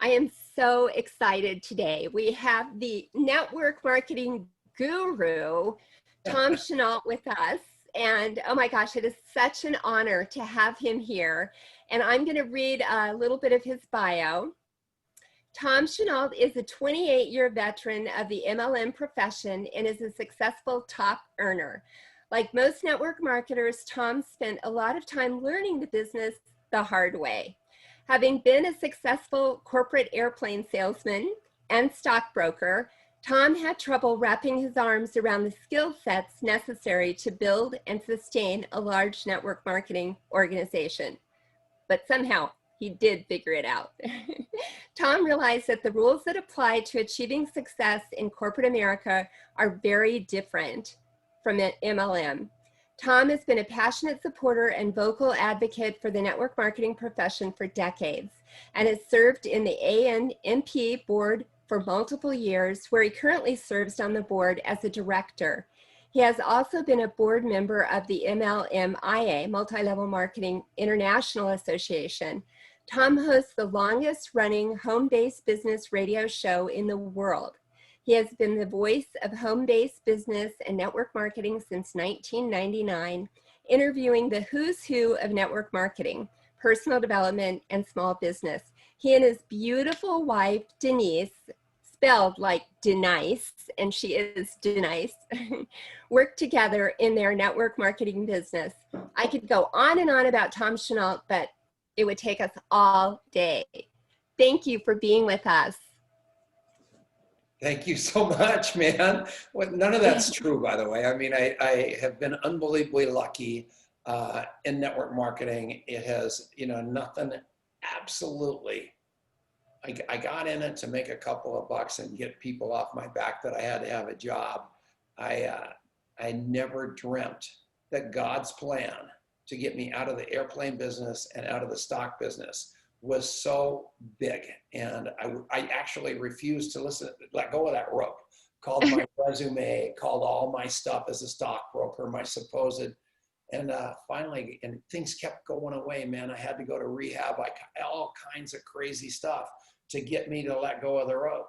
I am so excited today. We have the network marketing guru, Tom Chenault, with us. And oh my gosh, it is such an honor to have him here. And I'm going to read a little bit of his bio. Tom Chenault is a 28-year veteran of the MLM profession and is a successful top earner. Like most network marketers, Tom spent a lot of time learning the business the hard way. Having been a successful corporate airplane salesman and stockbroker, Tom had trouble wrapping his arms around the skill sets necessary to build and sustain a large network marketing organization. But somehow he did figure it out. Tom realized that the rules that apply to achieving success in corporate America are very different from MLM. Tom has been a passionate supporter and vocal advocate for the network marketing profession for decades and has served in the ANMP Board for multiple years, where he currently serves on the board as a director. He has also been a board member of the MLMIA, Multi-Level Marketing International Association. Tom hosts the longest running home-based business radio show in the world. He has been the voice of home-based business and network marketing since 1999, interviewing the who's who of network marketing, personal development, and small business. He and his beautiful wife, Denise, spelled like Denise, and she is Denise, work together in their network marketing business. I could go on and on about Tom Chenault, but it would take us all day. Thank you for being with us. Thank you so much, man. Well, none of that's true, by the way. I mean, I have been unbelievably lucky in network marketing. It has, nothing, absolutely. I got in it to make a couple of bucks and get people off my back that I had to have a job. I never dreamt that God's plan to get me out of the airplane business and out of the stock business was so big. And I actually refused to let go of that rope. Called my resume, called all my stuff as a stockbroker, my supposed, and finally, and things kept going away, man. I had to go to rehab, all kinds of crazy stuff to get me to let go of the rope,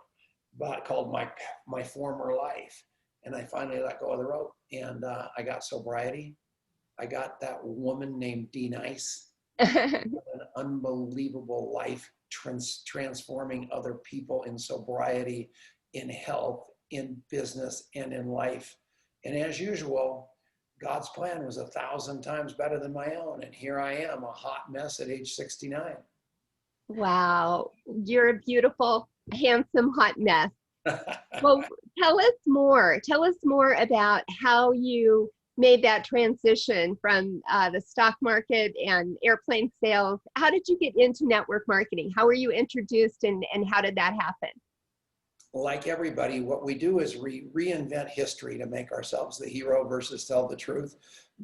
but called my former life. And I finally let go of the rope, and I got sobriety. I got that woman named Denise. An unbelievable life, transforming other people in sobriety, in health, in business, and in life. And as usual, God's plan was 1,000 times better than my own. And here I am, a hot mess at age 69. Wow, you're a beautiful, handsome, hot mess. Well, tell us more. Tell us more about how you made that transition from the stock market and airplane sales. How did you get into network marketing? How were you introduced, and how did that happen? Like everybody, what we do is reinvent history to make ourselves the hero versus tell the truth.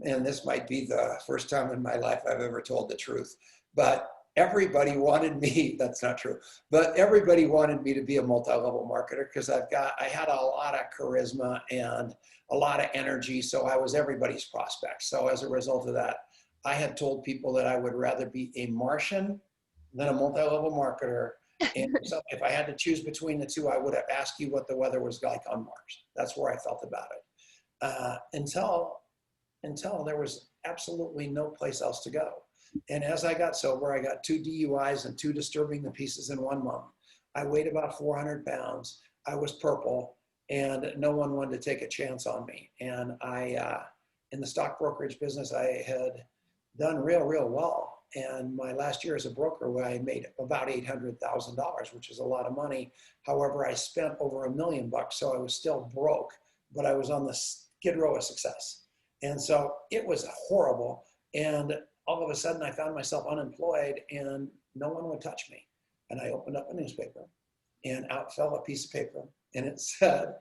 And this might be the first time in my life I've ever told the truth. But everybody wanted me, that's not true, but everybody wanted me to be a multi-level marketer because I had a lot of charisma and a lot of energy, so I was everybody's prospect. So as a result of that, I had told people that I would rather be a Martian than a multi-level marketer. And so if I had to choose between the two, I would have asked you what the weather was like on Mars. That's where I felt about it. Until there was absolutely no place else to go. And as I got sober, I got 2 DUIs and 2 disturbing the pieces in 1 month. I weighed about 400 pounds. I was purple, and no one wanted to take a chance on me. And in the stock brokerage business, I had done real well. And my last year as a broker, I made about $800,000, which is a lot of money. However, I spent over $1 million, so I was still broke, but I was on the skid row of success. And so it was horrible. And all of a sudden I found myself unemployed and no one would touch me. And I opened up a newspaper and out fell a piece of paper, and it said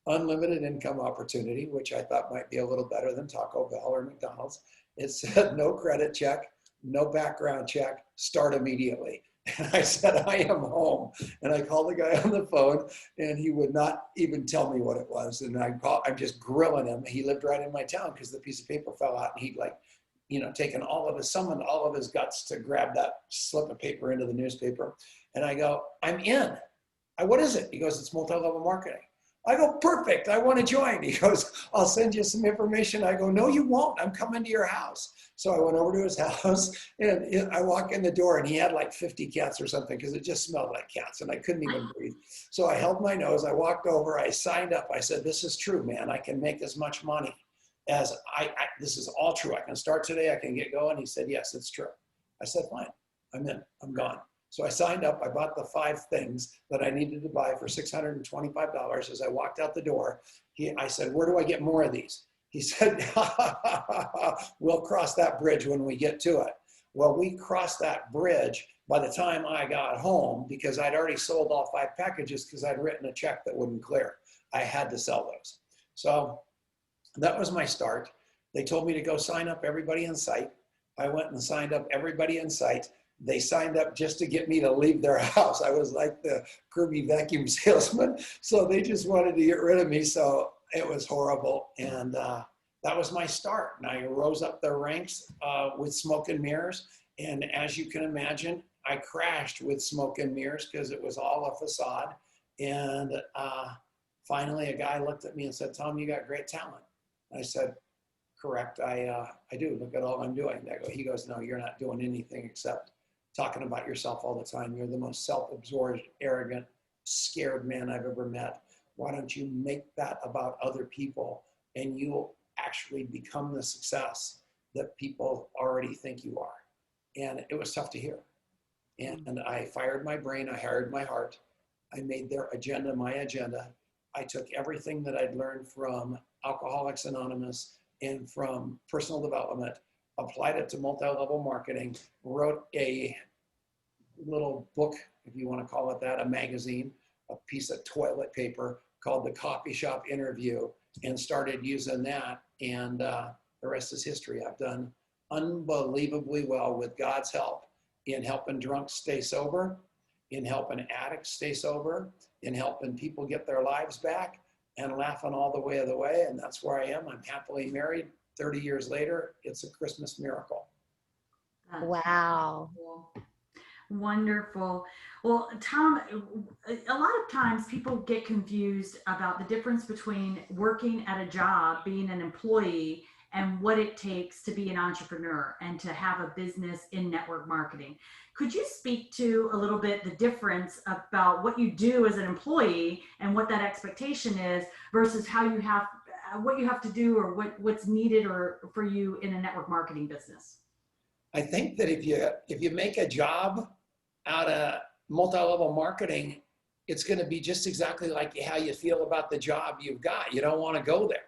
unlimited income opportunity, which I thought might be a little better than Taco Bell or McDonald's. It said no credit check, no background check, start immediately. And I said, I am home. And I called the guy on the phone, and he would not even tell me what it was. And I'm just grilling him. He lived right in my town because the piece of paper fell out, and he'd taken summoned all of his guts to grab that slip of paper into the newspaper. And I go, I'm in. What is it? He goes, it's multi-level marketing. I go, perfect. I want to join. He goes, I'll send you some information. I go, no, you won't. I'm coming to your house. So I went over to his house and I walk in the door and he had like 50 cats or something because it just smelled like cats and I couldn't even breathe. So I held my nose. I walked over. I signed up. I said, this is true, man. I can make as much money as this is all true. I can start today. I can get going. He said, yes, it's true. I said, fine. I'm in. I'm gone. So I signed up. I bought the 5 things that I needed to buy for $625. As I walked out the door, I said, where do I get more of these? He said, we'll cross that bridge when we get to it. Well, we crossed that bridge by the time I got home because I'd already sold all 5 packages because I'd written a check that wouldn't clear. I had to sell those. So that was my start. They told me to go sign up everybody in sight. I went and signed up everybody in sight. They signed up just to get me to leave their house. I was like the Kirby vacuum salesman. So they just wanted to get rid of me. So it was horrible. And that was my start. And I rose up the ranks with smoke and mirrors. And as you can imagine, I crashed with smoke and mirrors because it was all a facade. And finally, a guy looked at me and said, Tom, you got great talent. I said, correct, I do. Look at all I'm doing. He goes, no, you're not doing anything except talking about yourself all the time. You're the most self-absorbed, arrogant, scared man I've ever met. Why don't you make that about other people and you'll actually become the success that people already think you are? And it was tough to hear. And I fired my brain, I hired my heart. I made their agenda my agenda. I took everything that I'd learned from Alcoholics Anonymous and from personal development, applied it to multi-level marketing, wrote a little book, if you want to call it that, a magazine, a piece of toilet paper called The Coffee Shop Interview, and started using that. And the rest is history. I've done unbelievably well with God's help in helping drunks stay sober, in helping addicts stay sober, in helping people get their lives back, and laughing all the way of the way. And that's where I am. I'm happily married. 30 years later, it's a Christmas miracle. Wow. Wonderful. Well, Tom, a lot of times people get confused about the difference between working at a job, being an employee, and what it takes to be an entrepreneur and to have a business in network marketing. Could you speak to a little bit the difference about what you do as an employee and what that expectation is versus how you have what you have to do or what's needed or for you in a network marketing business? I think that if you make a job out of multi-level marketing, it's going to be just exactly like how you feel about the job you've got. You don't want to go there.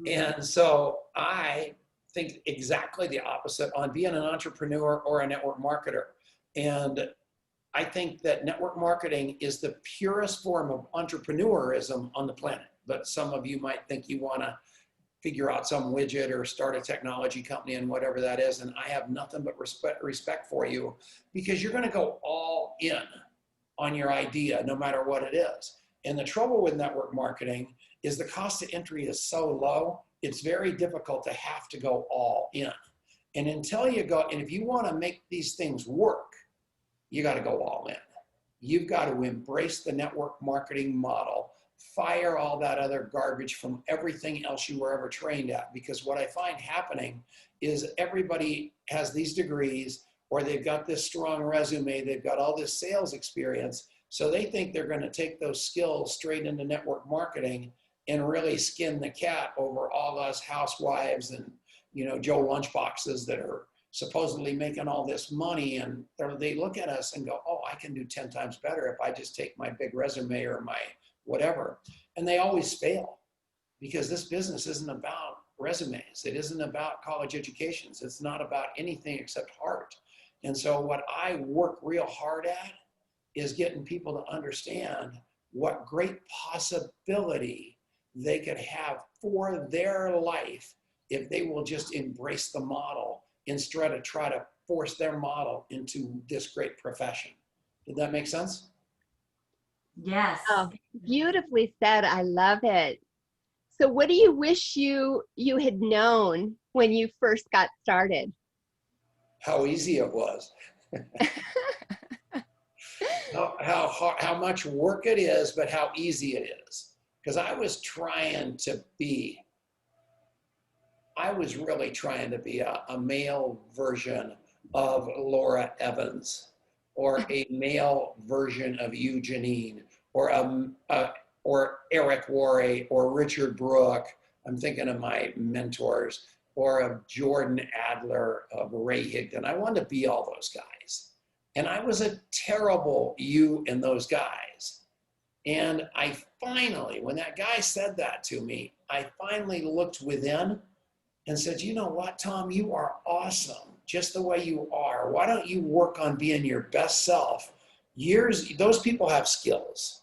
And so I think exactly the opposite on being an entrepreneur or a network marketer. And I think that network marketing is the purest form of entrepreneurism on the planet. But some of you might think you want to figure out some widget or start a technology company and whatever that is. And I have nothing but respect for you because you're going to go all in on your idea, no matter what it is. And the trouble with network marketing is the cost of entry is so low, it's very difficult to have to go all in. And until you go, and if you want to make these things work, you got to go all in. You've got to embrace the network marketing model, fire all that other garbage from everything else you were ever trained at. Because what I find happening is everybody has these degrees or they've got this strong resume, they've got all this sales experience. So they think they're going to take those skills straight into network marketing and really skin the cat over all us housewives and, Joe lunchboxes that are supposedly making all this money. And they look at us and go, oh, I can do 10 times better if I just take my big resume or my whatever. And they always fail because this business isn't about resumes. It isn't about college educations. It's not about anything except heart. And so what I work real hard at is getting people to understand what great possibility they could have for their life if they will just embrace the model instead of try to force their model into this great profession. Did that make sense? Yes. Oh, beautifully said. I love it. So what do you wish you had known when you first got started? how easy it was. How much work it is, but how easy it is. Because I was really trying to be a male version of Laura Evans, or a male version of Eugenine, or or Eric Worre, or Richard Brooke. I'm thinking of my mentors, or of Jordan Adler, of Ray Higdon. I wanted to be all those guys. And I was a terrible you and those guys. And I finally, when that guy said that to me, I finally looked within and said, you know what, Tom, you are awesome just the way you are. Why don't you work on being your best self? Those people have skills,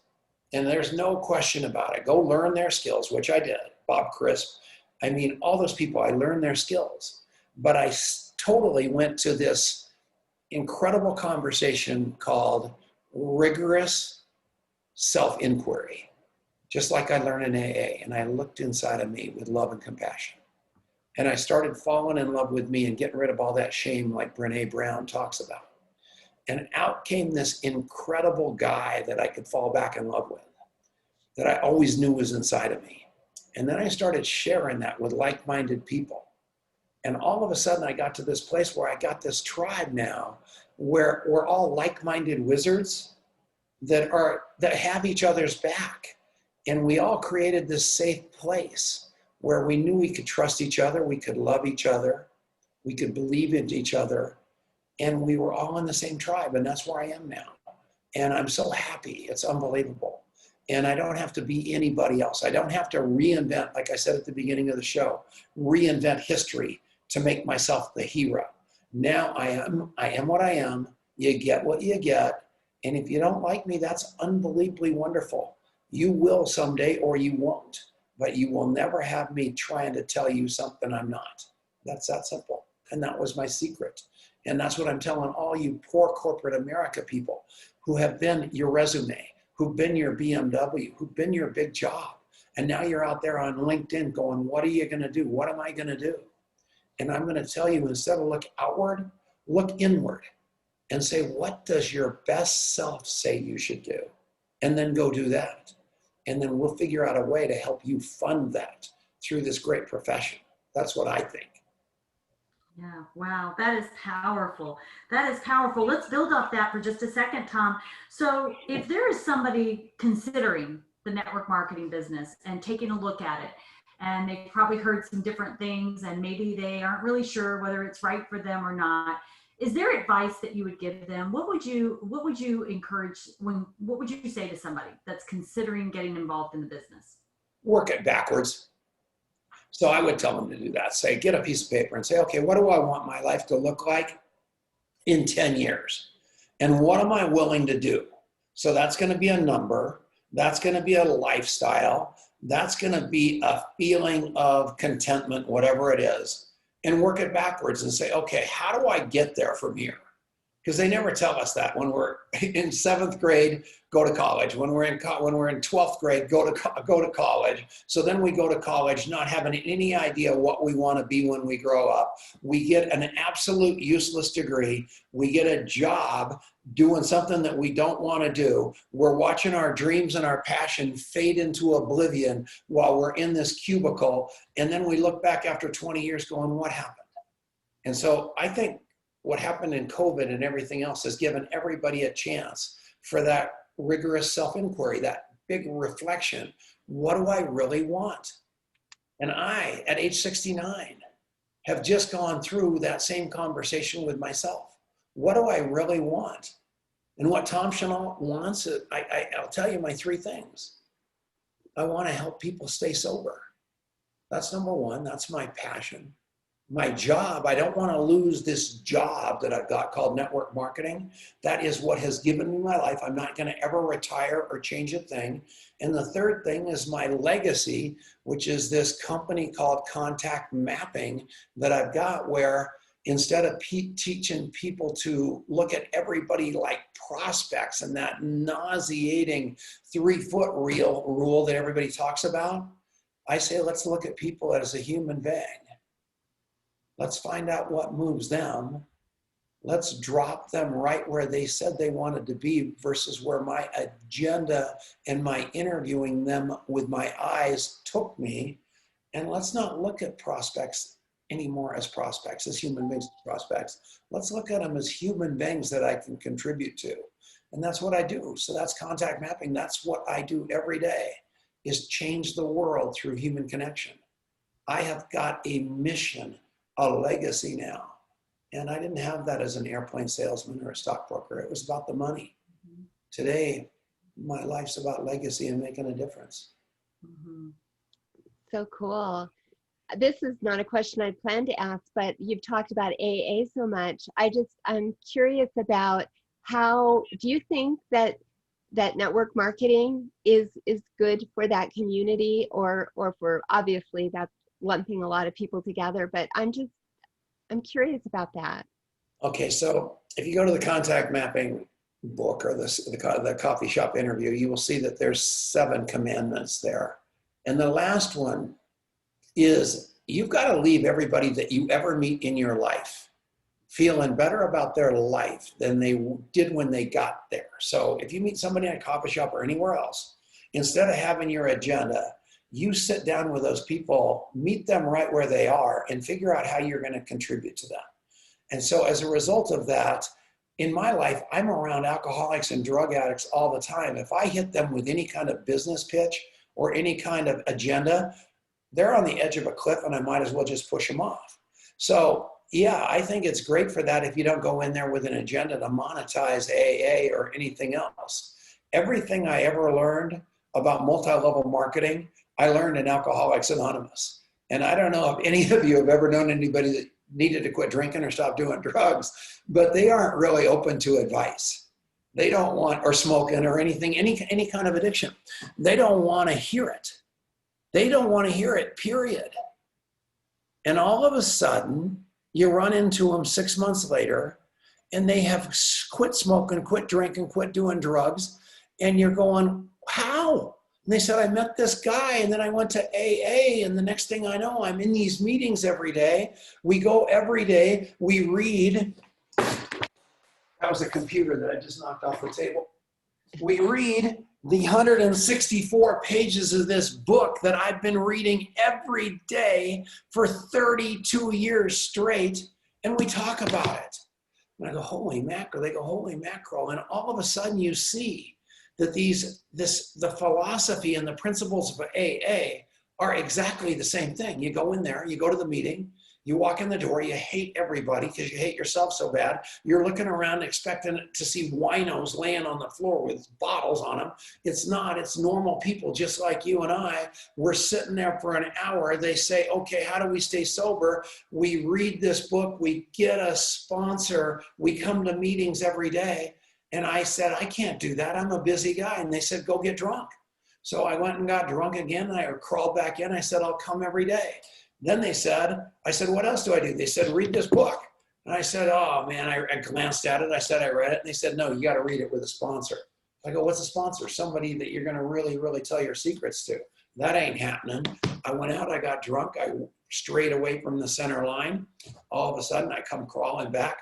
and there's no question about it. Go learn their skills, which I did. Bob Crisp, I mean, all those people, I learned their skills. But I totally went to this incredible conversation called rigorous self-inquiry, just like I learned in AA. And I looked inside of me with love and compassion. And I started falling in love with me and getting rid of all that shame like Brene Brown talks about. And out came this incredible guy that I could fall back in love with, that I always knew was inside of me. And then I started sharing that with like-minded people. And all of a sudden I got to this place where I got this tribe now where we're all like-minded wizards that have each other's back. And we all created this safe place where we knew we could trust each other, we could love each other, we could believe in each other, and we were all in the same tribe, and that's where I am now. And I'm so happy, it's unbelievable. And I don't have to be anybody else. I don't have to reinvent, like I said at the beginning of the show, reinvent history to make myself the hero. Now I am what I am, you get what you get, and if you don't like me, that's unbelievably wonderful. You will someday or you won't. But you will never have me trying to tell you something I'm not. That's that simple. And that was my secret. And that's what I'm telling all you poor corporate America people who have been your resume, who've been your BMW, who've been your big job. And now you're out there on LinkedIn going, what are you going to do? What am I going to do? And I'm going to tell you, instead of look outward, look inward and say, what does your best self say you should do? And then go do that. And then we'll figure out a way to help you fund that through this great profession. That's what I think. Yeah, wow, that is powerful. That is powerful. Let's build off that for just a second, Tom. So if there is somebody considering the network marketing business and taking a look at it, and they've probably heard some different things, and maybe they aren't really sure whether it's right for them or not, is there advice that you would give them? What would you encourage what would you say to somebody that's considering getting involved in the business? Work it backwards. So I would tell them to do that. Say, get a piece of paper and say, okay, what do I want my life to look like in 10 years? And what am I willing to do? So that's going to be a number. That's going to be a lifestyle. That's going to be a feeling of contentment, whatever it is. And work it backwards and say, okay, how do I get there from here? Because they never tell us that. When we're in 7th grade, go to college. When we're in 12th grade, go to college. So then we go to college not having any idea what we want to be when we grow up. We get an absolute useless degree. We get a job doing something that we don't want to do. We're watching our dreams and our passion fade into oblivion while we're in this cubicle. And then we look back after 20 years going, what happened? And so I think what happened in COVID and everything else has given everybody a chance for that rigorous self-inquiry, that big reflection. What do I really want? And I, at age 69, have just gone through that same conversation with myself. What do I really want? And what Tom Chenault wants, I'll tell you my 3 things. I want to help people stay sober. That's number 1. That's my passion. My job, I don't want to lose this job that I've got called network marketing. That is what has given me my life. I'm not going to ever retire or change a thing. And the 3rd thing is my legacy, which is this company called Contact Mapping that I've got, where instead of teaching people to look at everybody like prospects and that nauseating 3-foot rule that everybody talks about, I say, let's look at people as a human being. Let's find out what moves them, Let's drop them right where they said they wanted to be versus where my agenda and my interviewing them with my eyes took me. And let's not look at prospects anymore as prospects, as human beings as prospects. Let's look at them as human beings that I can contribute to. And that's what I do. So that's contact mapping. That's what I do every day, is change the world through human connection. I have got a mission, a legacy now. And I didn't have that as an airplane salesman or a stockbroker. It was about the money. Mm-hmm. Today, my life's about legacy and making a difference. Mm-hmm. So cool. This is not a question I planned to ask, but you've talked about AA so much. I'm curious about how, do you think that network marketing is good for that community, or for, obviously that's lumping a lot of people together, but I'm curious about that. Okay, so if you go to the contact mapping book or the coffee shop interview, you will see that there's 7 commandments there. And the last one is, you've got to leave everybody that you ever meet in your life feeling better about their life than they did when they got there. So if you meet somebody in a coffee shop or anywhere else, instead of having your agenda, you sit down with those people, meet them right where they are, and figure out how you're going to contribute to them. And so as a result of that, in my life, I'm around alcoholics and drug addicts all the time. If I hit them with any kind of business pitch or any kind of agenda, they're on the edge of a cliff and I might as well just push them off. So yeah, I think it's great for that if you don't go in there with an agenda to monetize AA or anything else. Everything I ever learned about multi-level marketing, I learned in Alcoholics Anonymous. And I don't know if any of you have ever known anybody that needed to quit drinking or stop doing drugs, but they aren't really open to advice. They don't want, or smoking or anything, any kind of addiction. They don't want to hear it. They don't want to hear it, period. And all of a sudden, you run into them 6 months later, and they have quit smoking, quit drinking, quit doing drugs. And you're going, how? And they said, I met this guy, and then I went to AA, and the next thing I know, I'm in these meetings every day. We go every day. We read. That was a computer that I just knocked off the table. We read the 164 pages of this book that I've been reading every day for 32 years straight, and we talk about it. And I go, holy mackerel. They go, holy mackerel. And all of a sudden you see that the philosophy and the principles of AA are exactly the same thing. You go in there, you go to the meeting, you walk in the door, you hate everybody because you hate yourself so bad. You're looking around expecting to see winos laying on the floor with bottles on them. It's not, it's normal people just like you and I. We're sitting there for an hour. They say, okay, how do we stay sober? We read this book, we get a sponsor, we come to meetings every day. And I said, I can't do that. I'm a busy guy. And they said, go get drunk. So I went and got drunk again. And I crawled back in. I said, I'll come every day. Then I said, what else do I do? They said, read this book. And I said, oh man, I glanced at it. I said, I read it. And they said, no, you got to read it with a sponsor. I go, what's a sponsor? Somebody that you're going to really, really tell your secrets to. That ain't happening. I went out, I got drunk. I strayed away from the center line. All of a sudden I come crawling back.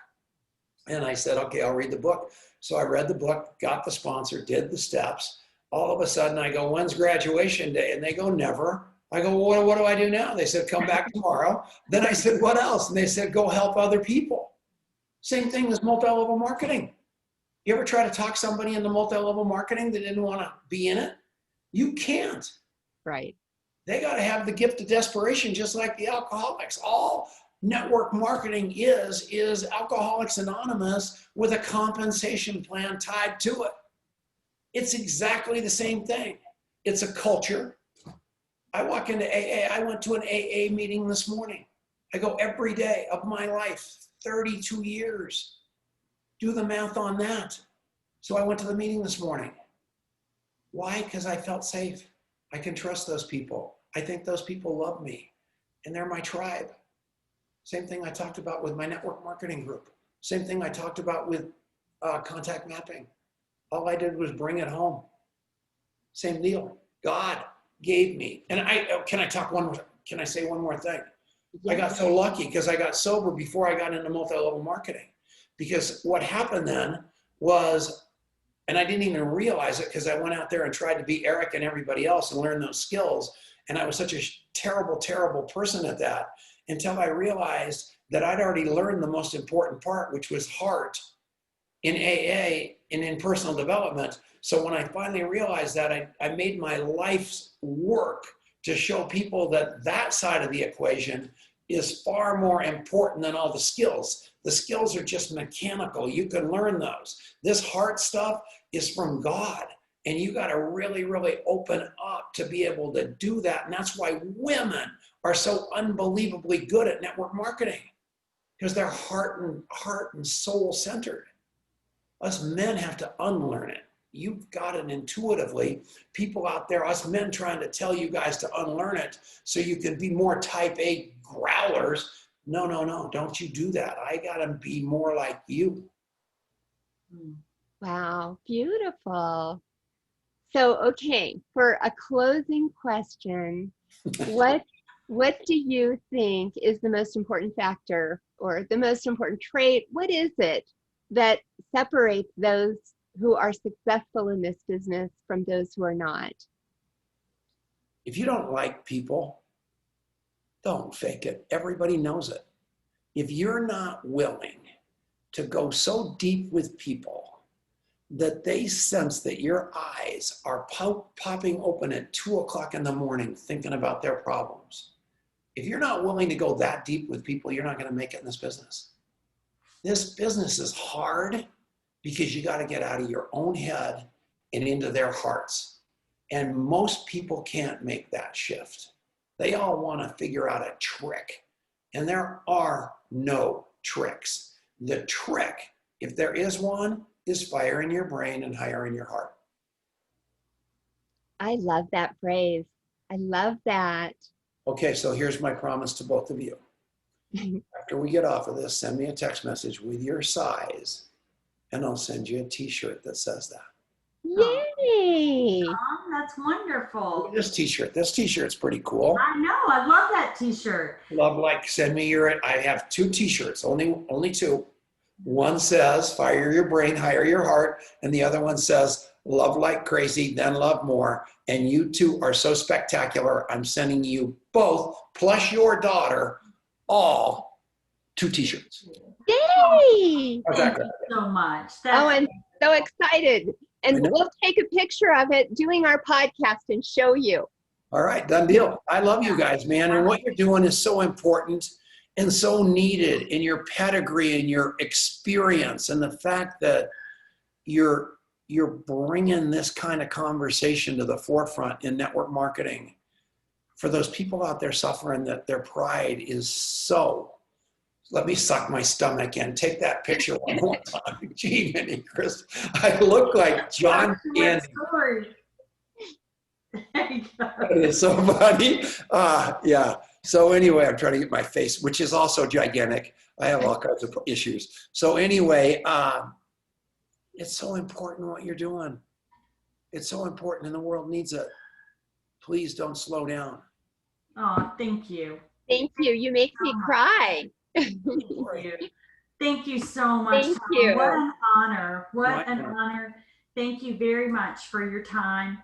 And I said, okay, I'll read the book. So I read the book, got the sponsor, did the steps. All of a sudden I go, when's graduation day? And they go, never. I go, well, what do I do now? They said, come back tomorrow. Then I said, what else? And they said, go help other people. Same thing as multi-level marketing. You ever try to talk somebody into multi-level marketing that didn't want to be in it? You can't. Right. They got to have the gift of desperation, just like the alcoholics. All network marketing is Alcoholics Anonymous with a compensation plan tied to it. It's exactly the same thing. It's a culture. I walk into AA. I went to an AA meeting this morning. I go every day of my life, 32 years. Do the math on that. So I went to the meeting this morning. Why? Because I felt safe. I can trust those people. I think those people love me, and they're my tribe. Same thing I talked about with my network marketing group. Same thing I talked about with contact mapping. All I did was bring it home. Same deal. God gave me, and can I say one more thing? Yeah. I got so lucky because I got sober before I got into multi-level marketing. Because what happened then was, and I didn't even realize it because I went out there and tried to be Eric and everybody else and learn those skills. And I was such a terrible, terrible person at that until I realized that I'd already learned the most important part, which was heart in AA and in personal development. So when I finally realized that, I made my life's work to show people that that side of the equation is far more important than all the skills. The skills are just mechanical. You can learn those. This heart stuff is from God. And you got to really, really open up to be able to do that. And that's why women are so unbelievably good at network marketing, because they're heart and soul centered. Us men have to unlearn it. You've got it intuitively. People out there, us men trying to tell you guys to unlearn it so you can be more type A growlers. No, no, no, don't you do that. I got to be more like you. Wow, beautiful. So, okay, for a closing question, what do you think is the most important factor or the most important trait? What is it that separates those who are successful in this business from those who are not? If you don't like people, don't fake it. Everybody knows it. If you're not willing to go so deep with people that they sense that your eyes are popping open at 2 o'clock in the morning thinking about their problems, if you're not willing to go that deep with people, you're not going to make it in this business. This business is hard because you got to get out of your own head and into their hearts. And most people can't make that shift. They all want to figure out a trick. And there are no tricks. The trick, if there is one, is fire in your brain and hire in your heart. I love that phrase. I love that. Okay, so here's my promise to both of you. After we get off of this, send me a text message with your size, and I'll send you a t-shirt that says that. Yay! Tom, that's wonderful. This t-shirt. This t-shirt's pretty cool. I know. I love that t-shirt. Love like send me your. I have 2 t-shirts. Only 2. One says fire your brain, hire your heart, and the other one says love like crazy, then love more. And you 2 are so spectacular. I'm sending you both plus your daughter all 2 t-shirts. Yay! Thank you so much. Oh, I'm so excited. And we'll take a picture of it doing our podcast and show you. All right, done deal. I love you guys, man. And what you're doing is so important and so needed in your pedigree and your experience, and the fact that you're bringing this kind of conversation to the forefront in network marketing for those people out there suffering that their pride is so. Let me suck my stomach in. Take that picture one more time. Gee, Minnie, Chris, I look like John Candy. It's so funny. Yeah. So anyway, I'm trying to get my face, which is also gigantic. I have all kinds of issues. So anyway, it's so important what you're doing. It's so important and the world needs it. Please don't slow down. Oh, thank you. Thank you. You make me cry. Thank you. Thank you so much. Thank Tom. you. What an honor. What an honor. Thank you very much for your time.